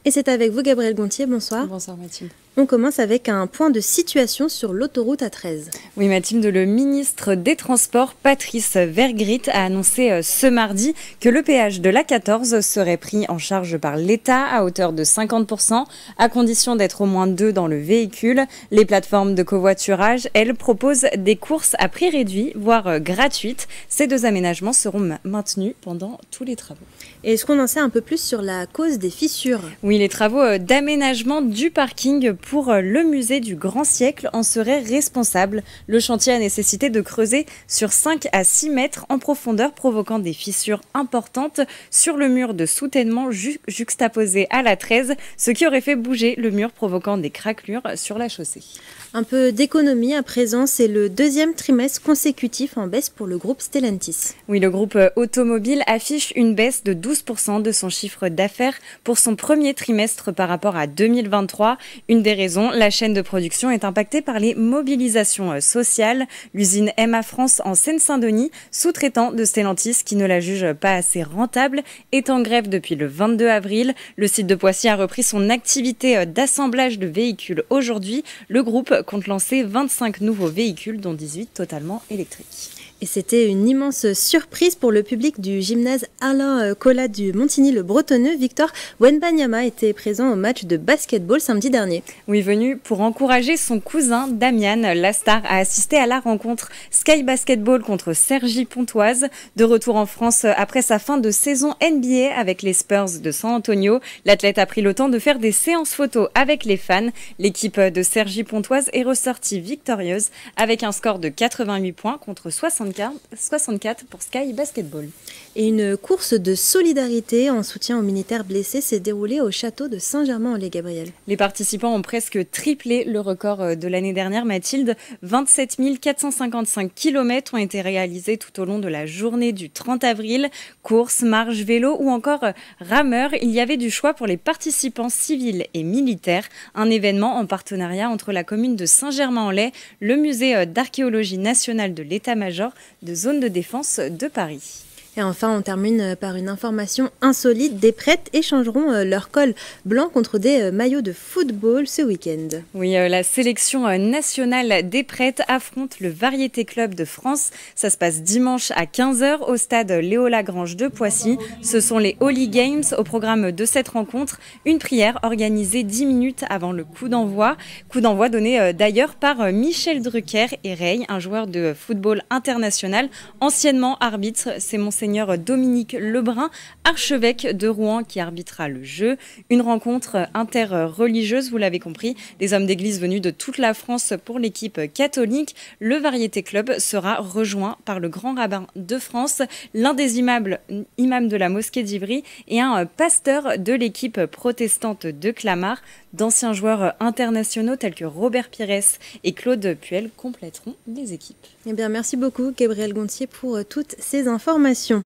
Et c'est avec vous Gabriel Gontier, bonsoir. Bonsoir Mathilde. On commence avec un point de situation sur l'autoroute A13. Oui Mathilde, le ministre des Transports, Patrice Vergrit, a annoncé ce mardi que le péage de l'A14 serait pris en charge par l'État à hauteur de 50%, à condition d'être au moins 2 dans le véhicule. Les plateformes de covoiturage, elles, proposent des courses à prix réduit, voire gratuites. Ces 2 aménagements seront maintenus pendant tous les travaux. Et est-ce qu'on en sait un peu plus sur la cause des fissures ? Oui, les travaux d'aménagement du parking pour le musée du Grand Siècle en seraient responsables. Le chantier a nécessité de creuser sur 5 à 6 mètres en profondeur, provoquant des fissures importantes sur le mur de soutènement juxtaposé à l'A13, ce qui aurait fait bouger le mur, provoquant des craquelures sur la chaussée. Un peu d'économie à présent, c'est le 2e trimestre consécutif en baisse pour le groupe Stellantis. Oui, le groupe automobile affiche une baisse de 12% de son chiffre d'affaires pour son premier trimestre par rapport à 2023. Une des raisons, la chaîne de production est impactée par les mobilisations sociales. L'usine MA France en Seine-Saint-Denis, sous-traitant de Stellantis qui ne la juge pas assez rentable, est en grève depuis le 22 avril. Le site de Poissy a repris son activité d'assemblage de véhicules aujourd'hui. Le groupe compte lancer 25 nouveaux véhicules, dont 18 totalement électriques. Et c'était une immense surprise pour le public du gymnase Alain Colas du Montigny-le-Bretonneux. Victor Wembanyama était présent au match de basketball samedi dernier. Oui, venu pour encourager son cousin Damian, la star a assisté à la rencontre Sky Basketball contre Cergy-Pontoise. De retour en France après sa fin de saison NBA avec les Spurs de San Antonio, l'athlète a pris le temps de faire des séances photos avec les fans. L'équipe de Cergy-Pontoise est ressortie victorieuse avec un score de 88 points contre 64 pour Sky Basketball. Et une course de solidarité en soutien aux militaires blessés s'est déroulée au château de Saint-Germain-en-Laye, Gabriel. Les participants ont presque triplé le record de l'année dernière, Mathilde. 27 455 km ont été réalisés tout au long de la journée du 30 avril. Courses, marches, vélos ou encore rameurs, il y avait du choix pour les participants civils et militaires. Un événement en partenariat entre la commune de Saint-Germain-en-Laye, le musée d'archéologie nationale de l'état-major de zone de défense de Paris. Et enfin, on termine par une information insolite. Des prêtres échangeront leur col blanc contre des maillots de football ce week-end. Oui, la sélection nationale des prêtres affronte le Variété Club de France. Ça se passe dimanche à 15h au stade Léo-Lagrange de Poissy. Ce sont les Holy Games au programme de cette rencontre. Une prière organisée 10 minutes avant le coup d'envoi. Coup d'envoi donné d'ailleurs par Michel Drucker et Rey, un joueur de football international, anciennement arbitre. C'est Monseigneur Dominique Lebrun, archevêque de Rouen, qui arbitrera le jeu. Une rencontre interreligieuse, vous l'avez compris, des hommes d'église venus de toute la France pour l'équipe catholique. Le Variété Club sera rejoint par le grand rabbin de France, l'un des imams de la mosquée d'Ivry et un pasteur de l'équipe protestante de Clamart. D'anciens joueurs internationaux tels que Robert Pires et Claude Puel compléteront les équipes. Eh bien, merci beaucoup Gabriel Gontier pour toutes ces informations.